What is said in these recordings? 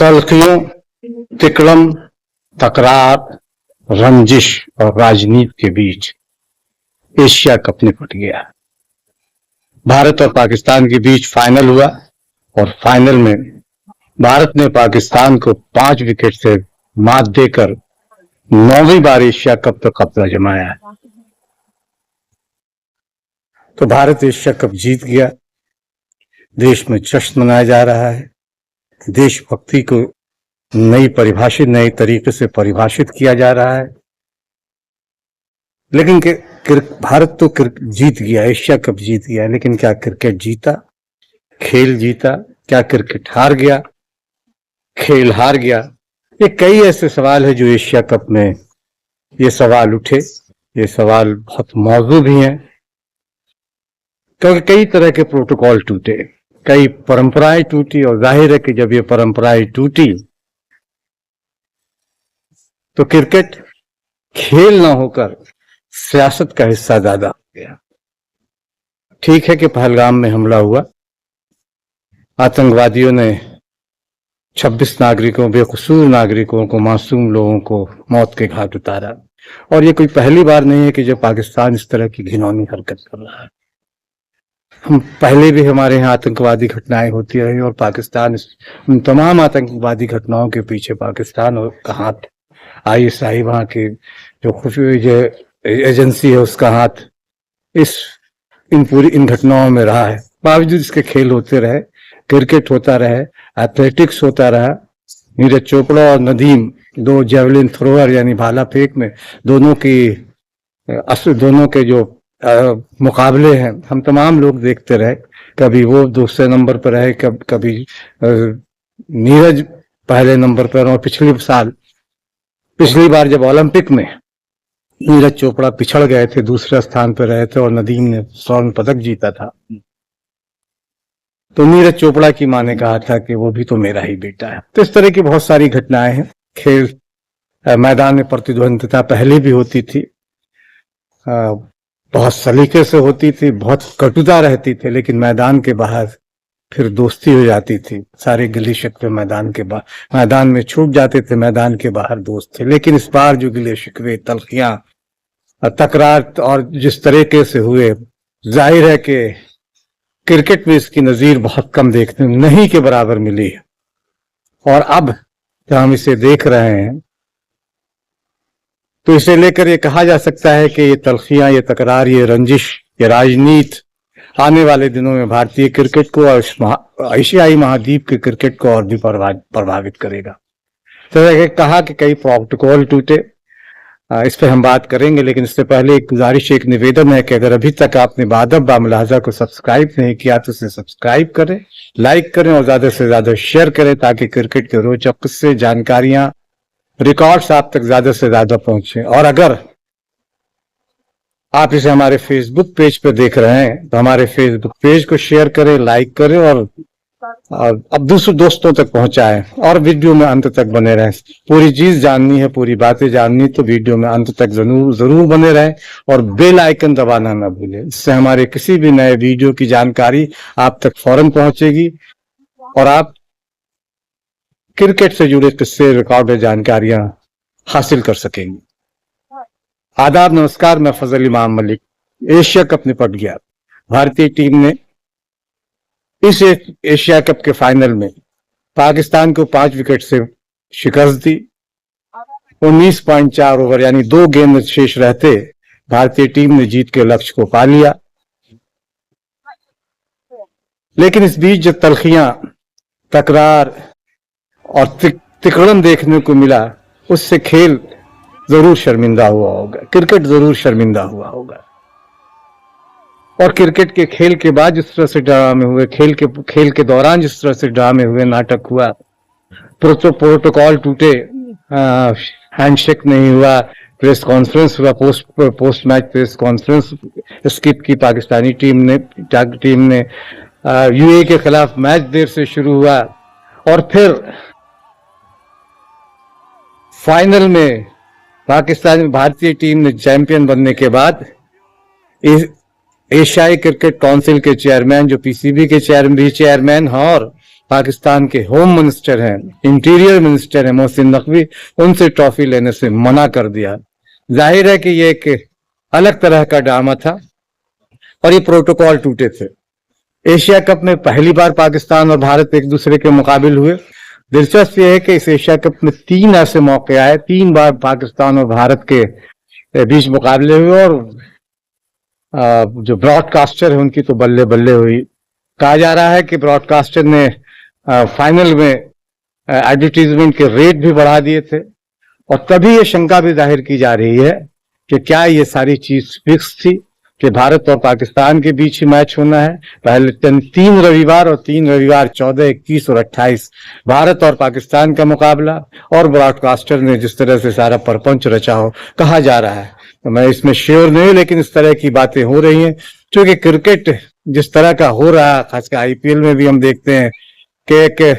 तल्खियों, तिकड़म, तकरार, रंजिश और राजनीति के बीच एशिया कप निपट गया। भारत और पाकिस्तान के बीच फाइनल हुआ और फाइनल में भारत ने पाकिस्तान को 5 विकेट से मात देकर 9वीं बार एशिया कप पर कब्जा जमाया। तो भारत एशिया कप जीत गया। देश में जश्न मनाया जा रहा है। देशभक्ति को नई तरीके से परिभाषित किया जा रहा है। लेकिन भारत तो जीत गया, एशिया कप जीत गया, लेकिन क्या क्रिकेट जीता? खेल जीता? क्या क्रिकेट हार गया? खेल हार गया? ये कई ऐसे सवाल है जो एशिया कप में ये सवाल उठे। ये सवाल बहुत मौजू भी हैं, क्योंकि कई तरह के प्रोटोकॉल टूटे, कई परंपराएं टूटी, और जाहिर है कि जब ये परंपराएं टूटी तो क्रिकेट खेल ना होकर सियासत का हिस्सा ज्यादा हो गया। ठीक है कि पहलगाम में हमला हुआ, आतंकवादियों ने 26 नागरिकों, बेकसूर नागरिकों को, मासूम लोगों को मौत के घाट उतारा, और ये कोई पहली बार नहीं है कि जब पाकिस्तान इस तरह की घिनौनी हरकत कर रहा है। हम पहले भी हमारे यहाँ आतंकवादी घटनाएं होती रही, और पाकिस्तान उन तमाम आतंकवादी घटनाओं के पीछे पाकिस्तान का हाथ, ISI वहां की जो खुफिया एजेंसी है उसका हाथ इन घटनाओं में रहा है। बावजूद इसके खेल होते रहे, क्रिकेट होता रहे, एथलेटिक्स होता रहा। नीरज चोपड़ा और नदीम, 2 जेवलिन थ्रोअर यानी भाला फेंक में, दोनों के जो मुकाबले हैं, हम तमाम लोग देखते रहे। कभी वो दूसरे नंबर पर रहे, कभी नीरज पहले नंबर पर, और पिछली बार जब ओलंपिक में नीरज चोपड़ा पिछड़ गए थे, दूसरे स्थान पर रहे थे, और नदीम ने स्वर्ण पदक जीता था, तो नीरज चोपड़ा की मां ने कहा था कि वो भी तो मेरा ही बेटा है। तो इस तरह की बहुत सारी घटनाएं हैं। खेल मैदान में प्रतिद्वंदिता पहले भी होती थी, बहुत सलीके से होती थी, बहुत कटुता रहती थी, लेकिन मैदान के बाहर फिर दोस्ती हो जाती थी। सारे गिले शिकवे मैदान में छूट जाते थे, मैदान के बाहर दोस्त थे। लेकिन इस बार जो गिले शिकवे, तल्खियां, तकरार और जिस तरीके से हुए, जाहिर है कि क्रिकेट में इसकी नजीर बहुत कम देखने, नहीं के बराबर मिली है। और अब जब हम इसे देख रहे हैं तो इसे लेकर ये कहा जा सकता है कि ये तल्खियां, ये तकरार, ये रंजिश, ये राजनीति आने वाले दिनों में भारतीय क्रिकेट को और एशियाई महाद्वीप के क्रिकेट को और भी प्रभावित करेगा। तो कहा कि कई प्रोटोकॉल टूटे, इस पर हम बात करेंगे, लेकिन इससे पहले एक गुजारिश, एक निवेदन है कि अगर अभी तक आपने बादब बामुलाजा को सब्सक्राइब नहीं किया तो उसे सब्सक्राइब करें, लाइक करें और ज्यादा से ज्यादा शेयर करें, ताकि क्रिकेट के रोचक किस्से, जानकारियां, रिकॉर्ड्स आप तक ज्यादा से ज्यादा पहुंचे। और अगर आप इसे हमारे फेसबुक पेज पर देख रहे हैं तो हमारे फेसबुक पेज को शेयर करें, लाइक करें, और अब दूसरे दोस्तों तक पहुंचाएं, और वीडियो में अंत तक बने रहें। पूरी चीज जाननी है, पूरी बातें जाननी, तो वीडियो में अंत तक जरूर बने रहें, और बेल आइकन दबाना ना भूलें। इससे हमारे किसी भी नए वीडियो की जानकारी आप तक फौरन पहुंचेगी, और आप क्रिकेट से जुड़े किस्से, रिकॉर्ड और जानकारियां हासिल कर सकेंगे। आदाब, नमस्कार, मैं फजल इमाम मलिक। एशिया कप निपट गया। भारतीय टीम ने इस एशिया कप के फाइनल में पाकिस्तान को 5 विकेट से शिकस्त दी। 19.4 ओवर यानी 2 गेंद शेष रहते भारतीय टीम ने जीत के लक्ष्य को पा लिया। लेकिन इस बीच जो तल्खियां, तकरार और तिकड़म देखने को मिला, उससे खेल जरूर शर्मिंदा हुआ होगा, क्रिकेट जरूर शर्मिंदा हुआ होगा। और क्रिकेट के खेल के बाद जिस तरह से ड्रामे हुए, खेल के दौरान जिस तरह से ड्रामे हुए, नाटक हुआ, प्रोटोकॉल टूटे, हैंडशेक नहीं हुआ, प्रेस कॉन्फ्रेंस हुआ, post match press conference skip की पाकिस्तानी टीम ने। UAE के खिलाफ मैच देर से शुरू हुआ, और फिर फाइनल में भारतीय टीम ने चैंपियन बनने के बाद एशियाई क्रिकेट काउंसिल के चेयरमैन, जो PCB के चेयरमैन हैं, और पाकिस्तान के होम मिनिस्टर हैं, इंटीरियर मिनिस्टर हैं मोहसिन नकवी, उनसे ट्रॉफी लेने से मना कर दिया। जाहिर है कि ये एक अलग तरह का ड्रामा था और ये प्रोटोकॉल टूटे थे। एशिया कप में पहली बार पाकिस्तान और भारत एक दूसरे के मुकाबिल हुए। दिलचस्प यह है कि इस एशिया कप में 3 ऐसे मौके आए, 3 बार पाकिस्तान और भारत के बीच मुकाबले हुए और जो ब्रॉडकास्टर है उनकी तो बल्ले बल्ले हुई। कहा जा रहा है कि ब्रॉडकास्टर ने फाइनल में एडवर्टीजमेंट के रेट भी बढ़ा दिए थे और तभी ये शंका भी जाहिर की जा रही है कि क्या ये सारी चीज फिक्स थी कि भारत और पाकिस्तान के बीच ही मैच होना है। पहले 3 रविवार और 3 रविवार 14, 21 और 28 भारत और पाकिस्तान का मुकाबला, और ब्रॉडकास्टर ने जिस तरह से सारा परपंच रचा हो कहा जा रहा है, तो मैं इसमें श्योर नहीं, लेकिन इस तरह की बातें हो रही हैं। क्योंकि क्रिकेट जिस तरह का हो रहा है, खासकर आईपीएल में भी हम देखते हैं कि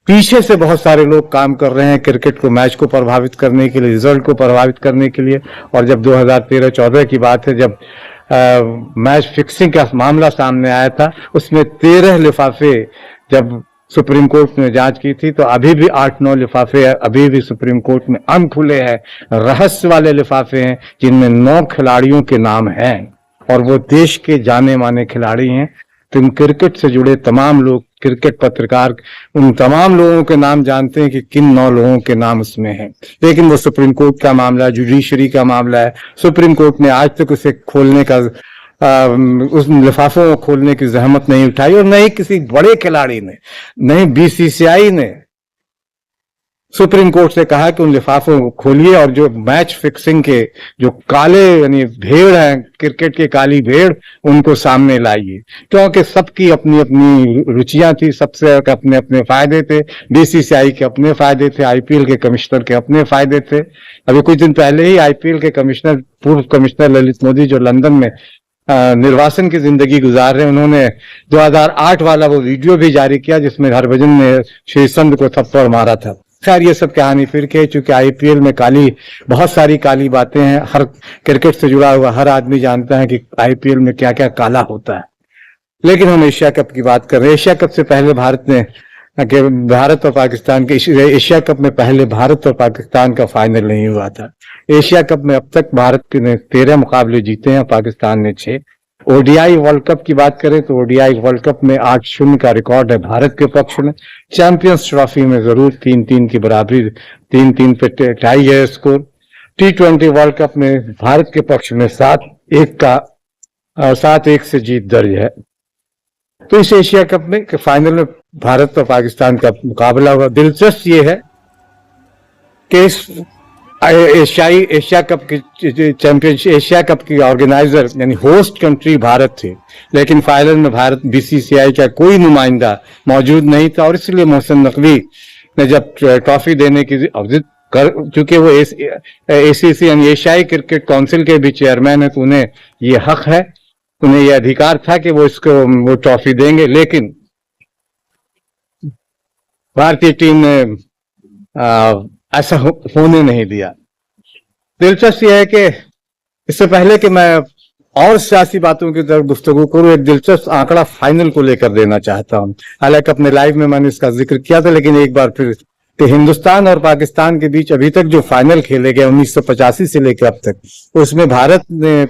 पीछे से बहुत सारे लोग काम कर रहे हैं क्रिकेट को, मैच को प्रभावित करने के लिए, रिजल्ट को प्रभावित करने के लिए। और जब 2013-14 की बात है, जब मैच फिक्सिंग का मामला सामने आया था, उसमें 13 लिफाफे जब सुप्रीम कोर्ट ने जांच की थी, तो अभी भी 8-9 लिफाफे अभी भी सुप्रीम कोर्ट में अनखुले हैं, रहस्य वाले लिफाफे हैं, जिनमें 9 खिलाड़ियों के नाम हैं और वो देश के जाने माने खिलाड़ी हैं। तो क्रिकेट से जुड़े तमाम लोग, क्रिकेट पत्रकार, उन तमाम लोगों के नाम जानते हैं कि किन 9 लोगों के नाम उसमें हैं। लेकिन वो सुप्रीम कोर्ट का मामला, जुडिशरी का मामला है। सुप्रीम कोर्ट ने आज तक उसे खोलने का, उस लिफाफों को खोलने की जहमत नहीं उठाई, और न ही किसी बड़े खिलाड़ी ने, नहीं बीसीसीआई ने सुप्रीम कोर्ट से कहा कि उन लिफाफों को खोलिए और जो मैच फिक्सिंग के जो काले यानी भेड़ हैं, क्रिकेट की काली भेड़, उनको सामने लाइए। क्योंकि सबकी अपनी अपनी रुचियां थी, सबसे अपने अपने फायदे थे। बीसीसीआई के अपने फायदे थे, आईपीएल के कमिश्नर के अपने फायदे थे। अभी कुछ दिन पहले ही आईपीएल के कमिश्नर, पूर्व कमिश्नर ललित मोदी, जो लंदन में निर्वासन की जिंदगी गुजार रहे हैं, उन्होंने 2008 वाला वो वीडियो भी जारी किया जिसमें हरभजन ने श्रीसंत को थप्पड़ मारा था। खैर ये सब कहानी फिर के, चूंकि आईपीएल में बहुत सारी काली बातें हैं। हर क्रिकेट से जुड़ा हुआ हर आदमी जानता है कि आईपीएल में क्या क्या काला होता है। लेकिन हम एशिया कप की बात कर रहे हैं। एशिया कप से पहले भारत और पाकिस्तान के, एशिया कप में पहले भारत और पाकिस्तान का फाइनल नहीं हुआ था। एशिया कप में अब तक भारत ने 13 मुकाबले जीते हैं, पाकिस्तान ने 6। ओडीआई वर्ल्ड कप की बात करें तो ओडीआई वर्ल्ड कप में 8-0 का रिकॉर्ड है भारत के पक्ष में। चैंपियंस ट्रॉफी में जरूर 3-3 की बराबरी, 3-3 पे टाई है स्कोर। T20 वर्ल्ड कप में भारत के पक्ष में 7-1 से जीत दर्ज है। तो इस एशिया कप में फाइनल में भारत और पाकिस्तान का मुकाबला हुआ। दिलचस्प ये है कि इस एशिया कप की चैंपियनशिप, एशिया कप की ऑर्गेनाइजर यानी होस्ट कंट्री भारत थी, लेकिन फाइनल में भारत बीसीसीआई का कोई नुमाइंदा मौजूद नहीं था। और इसलिए मोहसिन नकवी ने जब ट्रॉफी देने की चूंकि वो एसीसी यानी एशियाई क्रिकेट काउंसिल के भी चेयरमैन है, तो उन्हें ये हक है, उन्हें यह अधिकार था कि वो ट्रॉफी देंगे। लेकिन भारतीय टीम ने ऐसा होने नहीं दिया। दिलचस्प यह है कि इससे पहले कि मैं और सियासी बातों की तरफ गुफ्तगू करूं, एक दिलचस्प आंकड़ा फाइनल को लेकर देना चाहता हूं। हालांकि अपने लाइव में मैंने इसका जिक्र किया था, लेकिन एक बार फिर कि हिंदुस्तान और पाकिस्तान के बीच अभी तक जो फाइनल खेले गए 1985 से लेकर अब तक, उसमें भारत ने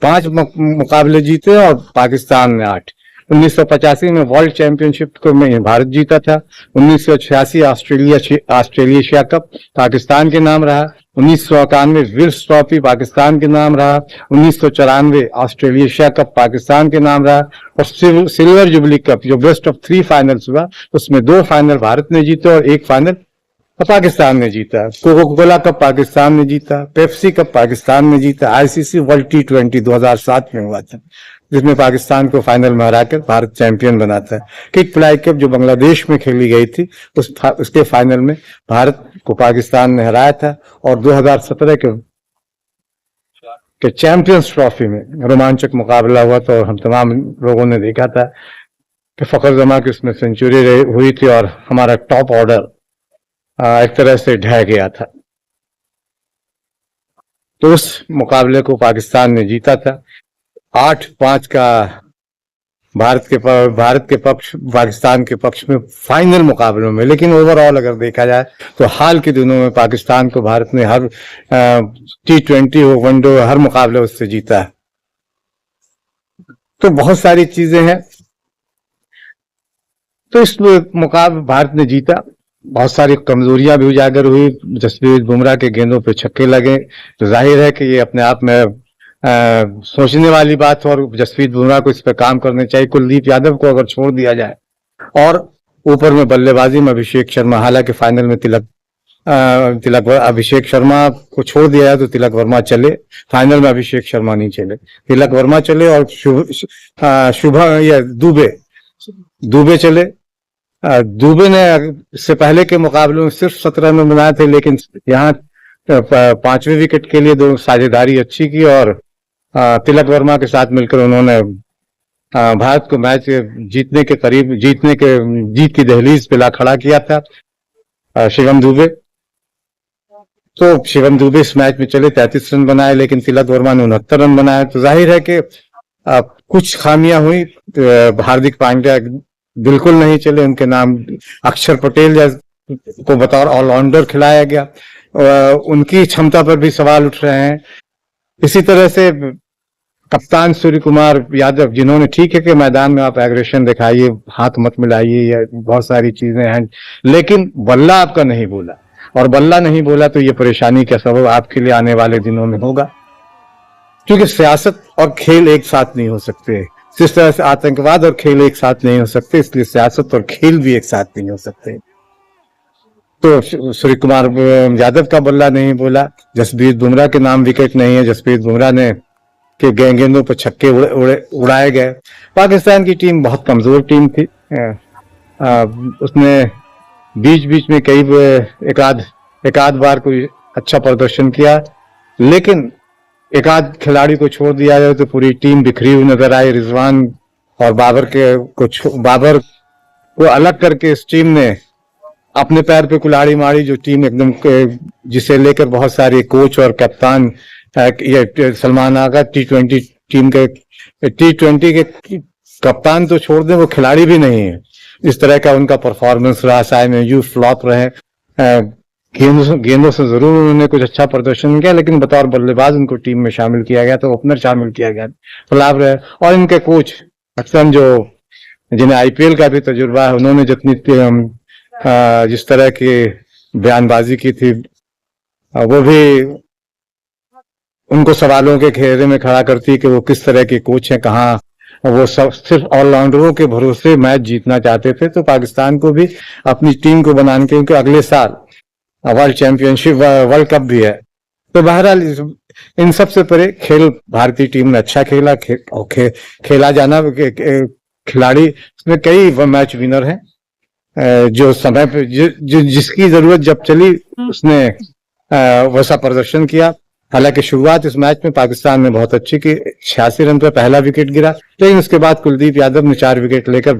5 मुकाबले जीते और पाकिस्तान ने 8। 1985 में वर्ल्ड चैंपियनशिप को में भारत जीता था। 1986 ऑस्ट्रेलिया एशिया कप पाकिस्तान के नाम रहा। 1991 विल्स ट्रॉफी पाकिस्तान के नाम रहा। 1994 ऑस्ट्रेलिया एशिया कप पाकिस्तान के नाम रहा। और सिल्वर जुबली कप जो बेस्ट ऑफ 3 फाइनल्स हुआ, उसमें 2 फाइनल भारत ने जीते और 1 फाइनल पाकिस्तान ने जीता। कोको कोला कप पाकिस्तान ने जीता। पेप्सी कप पाकिस्तान ने जीता। आईसीसी वर्ल्ड T20 2007 में हुआ था, जिसमें पाकिस्तान को फाइनल में हराकर भारत चैंपियन बना था। किक फ्लाई कप जो बांग्लादेश में खेली गई थी, उसके फाइनल में भारत को पाकिस्तान ने हराया था। और 2017 के चैंपियंस ट्रॉफी में रोमांचक मुकाबला हुआ था और हम तमाम लोगों ने देखा था कि फखर जमा की उसमें सेंचुरी हुई थी और हमारा टॉप ऑर्डर एक तरह से ढह गया था। तो उस मुकाबले को पाकिस्तान ने जीता था। 8-5 का भारत के पक्ष पाकिस्तान के पक्ष में फाइनल मुकाबलों में। लेकिन ओवरऑल अगर देखा जाए तो हाल के दिनों में पाकिस्तान को भारत ने हर T20 हो, वनडे, हर मुकाबले उससे जीता है। तो बहुत सारी चीजें हैं। तो इस मुकाबले भारत ने जीता, बहुत सारी कमजोरियां भी उजागर हुई। जसप्रीत बुमराह के गेंदों पे छक्के लगे, तो जाहिर है कि ये अपने आप में सोचने वाली बात है, और जसप्रीत बुमराह को इस पर काम करने चाहिए। कुलदीप यादव को अगर छोड़ दिया जाए, और ऊपर में बल्लेबाजी में अभिषेक शर्मा, हालांकि फाइनल में अभिषेक शर्मा को छोड़ दिया जाए तो तिलक वर्मा चले, फाइनल में अभिषेक शर्मा नहीं चले, तिलक वर्मा चले और दुबे चले। दुबे ने इससे पहले के मुकाबलों में सिर्फ 17 रन बनाए थे, लेकिन यहाँ 5वें विकेट के लिए दोनों साझेदारी अच्छी की, और तिलक वर्मा के साथ मिलकर उन्होंने भारत को मैच जीतने के करीब, जीत की दहलीज पे ला खड़ा किया था शिवम दुबे। तो शिवम दुबे इस मैच में चले, 33 रन बनाए, लेकिन तिलक वर्मा ने 69 रन बनाए। तो जाहिर है कि कुछ खामियां हुई। हार्दिक पांड्या बिल्कुल नहीं चले, उनके नाम अक्षर पटेल को बतौर ऑलराउंडर खिलाया गया, उनकी क्षमता पर भी सवाल उठ रहे हैं। इसी तरह से कप्तान सूर्य कुमार यादव, जिन्होंने, ठीक है कि मैदान में आप एग्रेशन दिखाइए, हाथ मत मिलाइए, या बहुत सारी चीजें हैं, लेकिन बल्ला आपका नहीं बोला, और बल्ला नहीं बोला तो ये परेशानी का सबब आपके लिए आने वाले दिनों में होगा। क्योंकि सियासत और खेल एक साथ नहीं हो सकते, जिस तरह से आतंकवाद और खेल एक साथ नहीं हो सकते, इसलिए सियासत और खेल भी एक साथ नहीं हो सकते। तो सूर्य कुमार यादव का बल्ला नहीं बोला, जसप्रीत बुमराह के नाम विकेट नहीं है, जसप्रीत बुमराह ने के गेंदों पर छक्के उड़ाए गए। पाकिस्तान की टीम बहुत कमजोर टीम थी। उसने बीच बीच में कई एक आध बार कोई अच्छा प्रदर्शन किया, लेकिन एक आध खिलाड़ी को छोड़ दिया जाए तो पूरी टीम बिखरी हुई नजर आई। रिजवान और बाबर को अलग करके इस टीम ने अपने पैर पे कुल्हाड़ी मारी, जो टीम एकदम, जिसे लेकर बहुत सारे कोच और कप्तान, ये सलमान आगा T20 टीम के T20 के कप्तान तो छोड़ दें, वो खिलाड़ी भी नहीं है। इस तरह का उनका परफॉर्मेंस रहा, साय में यू फ्लॉप रहे। गेंदों से जरूर उन्होंने कुछ अच्छा प्रदर्शन किया, लेकिन बतौर बल्लेबाज उनको टीम में शामिल किया गया, तो ओपनर शामिल किया गया, फ्लॉप रहे। और इनके कोच अक्सर, जिन्हें IPL का भी तजुर्बा है, उन्होंने जिस तरह की बयानबाजी की थी, वो भी उनको सवालों के घेरे में खड़ा करती कि वो किस तरह के कोच हैं, कहाँ वो सब सिर्फ ऑलराउंडरों के भरोसे मैच जीतना चाहते थे। तो पाकिस्तान को भी अपनी टीम को बनाने के, क्योंकि अगले साल वर्ल्ड कप भी है। तो बहरहाल इन सब से परे खेल भारतीय टीम ने अच्छा खेला, खेला जाना खिलाड़ी, इसमें कई मैच विनर हैं, जो समय पे जिसकी जरूरत जब चली उसने वैसा प्रदर्शन किया। हालांकि शुरुआत इस मैच में पाकिस्तान ने बहुत अच्छी की, 86 रन पर पहला विकेट गिरा, लेकिन उसके बाद कुलदीप यादव ने 4 विकेट लेकर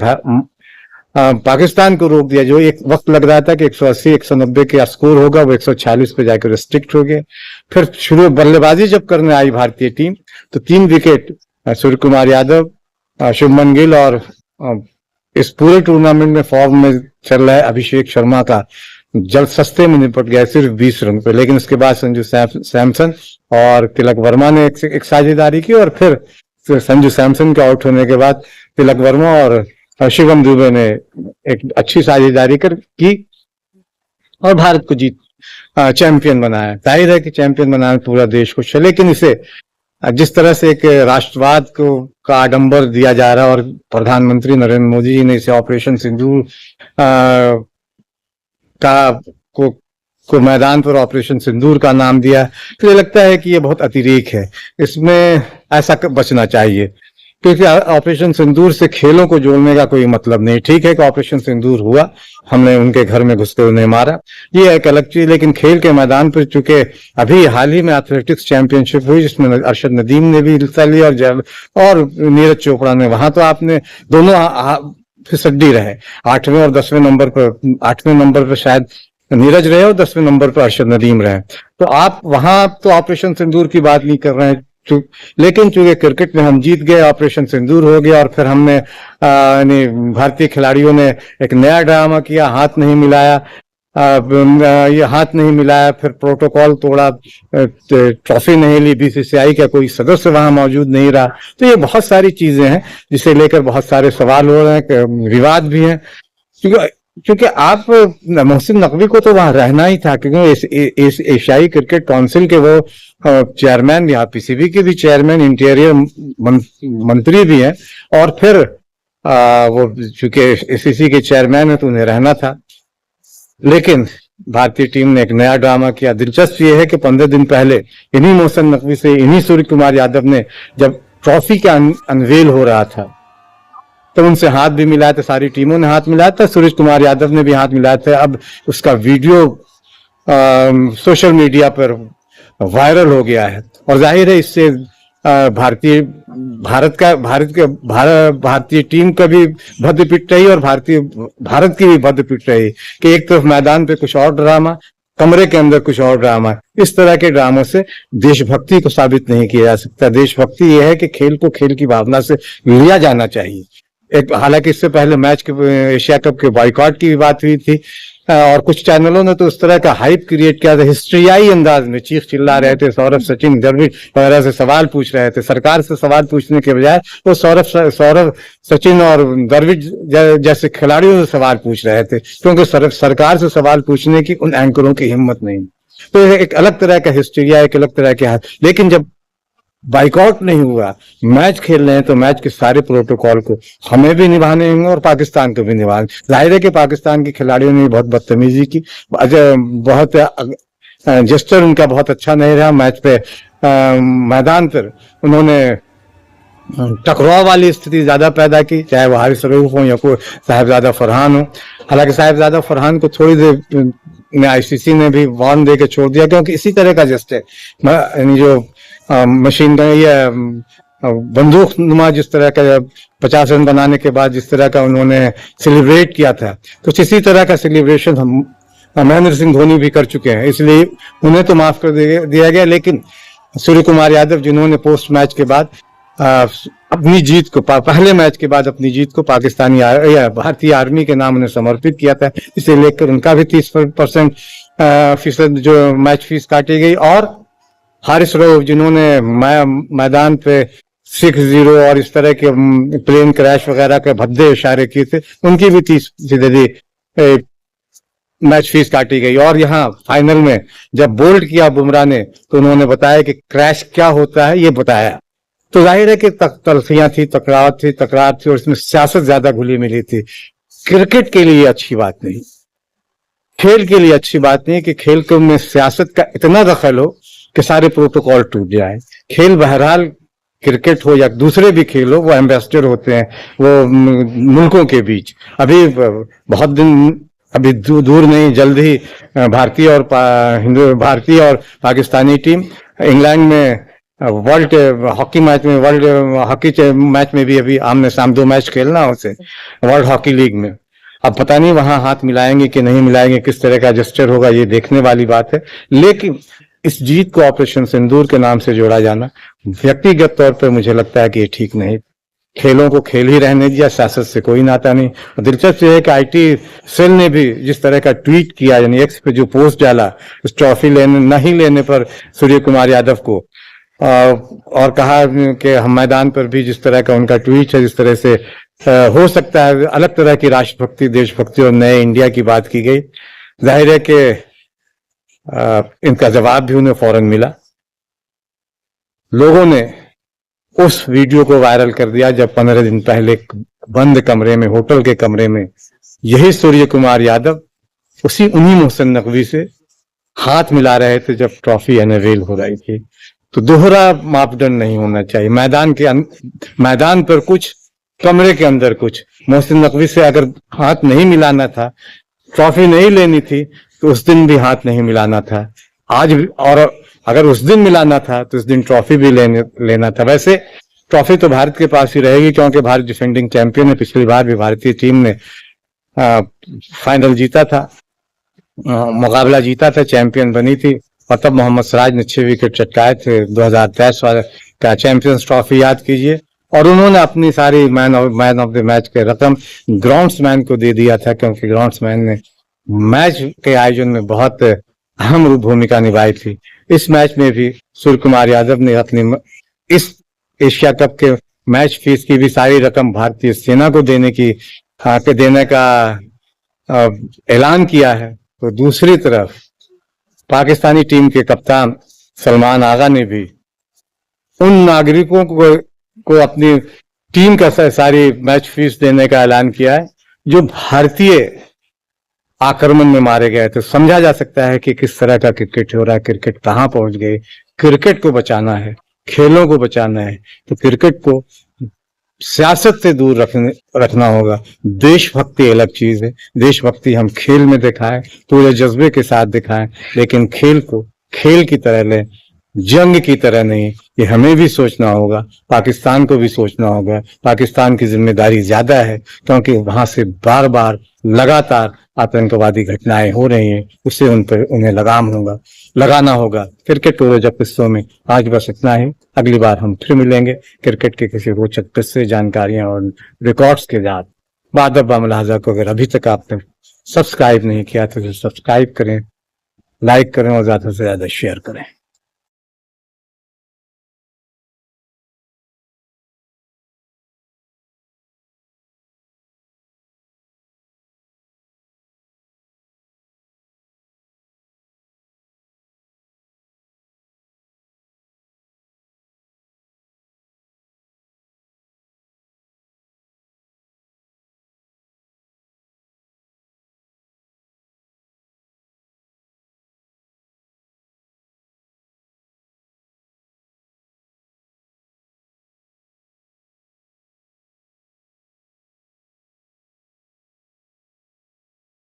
पाकिस्तान को रोक दिया। जो एक वक्त लग रहा था कि 180-190 का स्कोर होगा, वो 146 पे जाकर रिस्ट्रिक्ट हो गए। फिर शुरू बल्लेबाजी जब करने आई भारतीय टीम, तो 3 विकेट सूर्य कुमार यादव, शुभमन गिल, और इस पूरे टूर्नामेंट में फॉर्म में चल रहा है अभिषेक शर्मा का जल्द सस्ते में निपट गया सिर्फ 20 रन पे। लेकिन उसके बाद संजू सैमसन और तिलक वर्मा ने एक साझेदारी की, और फिर संजू सैमसन के आउट होने के बाद तिलक वर्मा और शिवम दुबे ने एक अच्छी साझेदारी की और भारत को चैंपियन बनाया। जाहिर है कि चैंपियन बनाने पूरा देश खुश है, लेकिन इसे जिस तरह से एक राष्ट्रवाद का आडंबर दिया जा रहा है, और प्रधानमंत्री नरेंद्र मोदी जी ने इसे ऑपरेशन सिंदूर को मैदान पर ऑपरेशन सिंदूर का नाम दिया, तो ये लगता है कि ये बहुत अतिरेक है। इसमें ऐसा बचना चाहिए, क्योंकि ऑपरेशन सिंदूर से खेलों को जोड़ने का कोई मतलब नहीं। ठीक है कि ऑपरेशन सिंदूर हुआ, हमने उनके घर में घुसते उन्हें मारा, ये एक अलग चीज, लेकिन खेल के मैदान पर, चूंकि अभी हाल ही में एथलेटिक्स चैंपियनशिप हुई जिसमें अरशद नदीम ने भी हिस्सा लिया और नीरज चोपड़ा ने, वहां तो आपने दोनों फिसड्डी रहे। 8वें और 10वें नंबर पर शायद नीरज रहे और 10वें नंबर पर अरशद नदीम रहे। तो आप वहां तो ऑपरेशन सिंदूर की बात नहीं कर रहे हैं, लेकिन चूंकि क्रिकेट में हम जीत गए, ऑपरेशन सिंदूर हो गया, और फिर हमने यानी भारतीय खिलाड़ियों ने एक नया ड्रामा किया, हाथ नहीं मिलाया, ये हाथ नहीं मिलाया, फिर प्रोटोकॉल तोड़ा, ट्रॉफी नहीं ली, बीसीसीआई का कोई सदस्य वहां मौजूद नहीं रहा। तो ये बहुत सारी चीजें हैं जिसे लेकर बहुत सारे सवाल हो रहे हैं, विवाद भी हैं। क्योंकि आप मोहसिन नकवी को तो वहां रहना ही था, क्योंकि एशियाई क्रिकेट काउंसिल के वो चेयरमैन भी, पीसीबी के भी चेयरमैन, इंटीरियर मंत्री भी हैं, और फिर वो चूंकि एसीसी के चेयरमैन है तो उन्हें रहना था। लेकिन भारतीय टीम ने एक नया ड्रामा किया। दिलचस्प ये है कि 15 दिन पहले इन्हीं मोहसिन नकवी से, इन्हीं सूर्य कुमार यादव ने, जब ट्रॉफी का अनवेल हो रहा था तो उनसे हाथ भी मिलाया था, सारी टीमों ने हाथ मिलाया था, सूरज कुमार यादव ने भी हाथ मिलाया था। अब उसका वीडियो सोशल मीडिया पर वायरल हो गया है, और जाहिर है इससे भारतीय टीम का भी भद्द पिट रही, और भारत की भी भद्द पिट रही कि एक तरफ मैदान पे कुछ और ड्रामा, कमरे के अंदर कुछ और ड्रामा। इस तरह के ड्रामों से देशभक्ति को साबित नहीं किया जा सकता। देशभक्ति यह है कि खेल को खेल की भावना से लिया जाना चाहिए। हालांकि इससे पहले मैच के, एशिया कप के बॉयकॉट की भी बात हुई थी, और कुछ चैनलों ने तो उस तरह का हाइप क्रिएट किया था, हिस्ट्रियाई अंदाज में चीख चिल्ला रहे थे, सौरभ, सचिन, द्रविड़ वगैरह से सवाल पूछ रहे थे। सरकार से सवाल पूछने के बजाय वो सौरभ, सचिन और द्रविड़ जैसे खिलाड़ियों से सवाल पूछ रहे थे, क्योंकि सरकार से सवाल पूछने की उन एंकरों की हिम्मत नहीं। तो एक अलग तरह का हिस्ट्रिया, एक अलग तरह के हाथ। लेकिन जब बाइकआउट नहीं हुआ, मैच खेल रहे हैं, तो मैच के सारे प्रोटोकॉल को हमें भी निभाने होंगे और पाकिस्तान को भी निभाने। जाहिर है कि पाकिस्तान के खिलाड़ियों ने बहुत बदतमीजी की, बहुत जेस्चर उनका बहुत अच्छा नहीं रहा मैच पे। मैदान पर उन्होंने टकराव वाली स्थिति ज्यादा पैदा की, चाहे वो हारिस रऊफ हो या कोई साहिबजादा फरहान हो। हालांकि साहिबजादा फरहान को थोड़ी देर आईसीसी ने भी वार्न दे के छोड़ दिया, क्योंकि इसी तरह का जेस्चर, यानी जो मशीन गन या बंदूक नुमा जिस तरह का 50 रन बनाने के बाद जिस तरह का उन्होंने सेलिब्रेट किया था, कुछ इसी तरह का सेलिब्रेशन महेंद्र सिंह धोनी भी कर चुके हैं, इसलिए उन्हें तो माफ कर दिया गया। लेकिन सूर्य कुमार यादव, जिन्होंने पोस्ट मैच के बाद अपनी जीत को, पहले मैच के बाद अपनी जीत को पाकिस्तानी या भारतीय आर्मी के नाम उन्हें समर्पित किया था, इसे लेकर उनका भी 30% जो मैच फीस काटी गई। और हारिस रऊफ, जिन्होंने मैदान पे 6-0 और इस तरह के प्लेन क्रैश वगैरह के भद्दे इशारे किए थे, उनकी भी 30% मैच फीस काटी गई। और यहाँ फाइनल में जब बोल्ड किया बुमराह ने, तो उन्होंने बताया कि क्रैश क्या होता है, ये बताया। तो जाहिर है कि तलखियां थी, तकरार थी, और इसमें सियासत ज्यादा घुली मिली थी। क्रिकेट के लिए अच्छी बात नहीं, खेल के लिए अच्छी बात नहीं कि खेल में सियासत का इतना दखल हो कि सारे प्रोटोकॉल टूट जाए। खेल बहरहाल क्रिकेट हो या दूसरे भी खेल हो, वो एम्बेसडर होते हैं वो मुल्कों के बीच। अभी बहुत दिन अभी दूर नहीं, जल्द ही भारतीय और पाकिस्तानी टीम इंग्लैंड में वर्ल्ड हॉकी मैच में भी अभी आमने सामने 2 मैच खेलना है उसे, वर्ल्ड हॉकी लीग में। अब पता नहीं वहां हाथ मिलाएंगे कि नहीं मिलाएंगे, किस तरह का जेस्चर होगा, ये देखने वाली बात है। लेकिन इस जीत को ऑपरेशन सिंदूर के नाम से जोड़ा जाना व्यक्तिगत तौर पर मुझे लगता है कि ये ठीक नहीं। खेलों को खेल ही रहने दिया, सियासत से कोई नाता नहीं। दिलचस्प ये है कि आईटी सेल ने भी जिस तरह का ट्वीट किया, यानी एक्स पे जो पोस्ट डाला उस ट्रॉफी नहीं लेने पर सूर्य कुमार यादव को, और कहा कि हम मैदान पर भी जिस तरह का उनका ट्वीट है, जिस तरह से हो सकता है अलग तरह की राष्ट्रभक्ति, देशभक्ति और नए इंडिया की बात की गई। जाहिर है कि इनका जवाब भी उन्हें फौरन मिला। लोगों ने उस वीडियो को वायरल कर दिया जब 15 दिन पहले बंद कमरे में, होटल के कमरे में, यही सूर्य कुमार यादव उन्हीं मोहसिन नकवी से हाथ मिला रहे थे जब ट्रॉफी अनवेल हो रही थी। तो दोहरा मापदंड नहीं होना चाहिए। मैदान पर कुछ, कमरे के अंदर कुछ। मोहसिन नकवी से अगर हाथ नहीं मिलाना था, ट्रॉफी नहीं लेनी थी, तो उस दिन भी हाथ नहीं मिलाना था आज भी। और अगर उस दिन मिलाना था तो उस दिन ट्रॉफी भी लेना था। वैसे ट्रॉफी तो भारत के पास ही रहेगी, क्योंकि भारत डिफेंडिंग चैंपियन है। पिछली बार भी भारतीय टीम ने फाइनल जीता था, मुकाबला जीता था, चैंपियन बनी थी। और तब मोहम्मद सिराज ने 6 विकेट चटकाए थे। 2023 वाले का चैंपियंस ट्रॉफी याद कीजिए। और उन्होंने अपनी सारी मैन ऑफ द मैच के रकम ग्राउंड्समैन को दे दिया था, क्योंकि ग्राउंड्समैन ने मैच के आयोजन में बहुत अहम भूमिका निभाई थी। इस मैच में भी सूर्य कुमार यादव ने अपनी इस एशिया कप के मैच फीस की भी सारी रकम भारतीय सेना को देने का ऐलान किया है। तो दूसरी तरफ पाकिस्तानी टीम के कप्तान सलमान आगा ने भी उन नागरिकों को अपनी टीम का सारी मैच फीस देने का ऐलान किया है जो भारतीय आक्रमण में मारे गए। तो समझा जा सकता है कि किस तरह का क्रिकेट हो रहा है, क्रिकेट कहां पहुंच गए। क्रिकेट को बचाना है, खेलों को बचाना है, तो क्रिकेट को सियासत से दूर रखना होगा। देशभक्ति अलग चीज है। देशभक्ति हम खेल में दिखाएं, पूरे जज्बे के साथ दिखाएं, लेकिन खेल को खेल की तरह लें, जंग की तरह नहीं। ये हमें भी सोचना होगा, पाकिस्तान को भी सोचना होगा। पाकिस्तान की जिम्मेदारी ज्यादा है, क्योंकि वहां से बार बार लगातार आतंकवादी घटनाएं हो रही हैं। उससे उन्हें लगाना होगा। क्रिकेट के रोचक किस्सों में आज बस इतना ही। अगली बार हम फिर मिलेंगे क्रिकेट के किसी रोचक किस्से, जानकारियां और रिकॉर्ड्स के साथ। बादब्बा मुलाहजा को अगर अभी तक आपने सब्सक्राइब नहीं किया तो सब्सक्राइब करें, लाइक करें और ज्यादा से ज्यादा शेयर करें।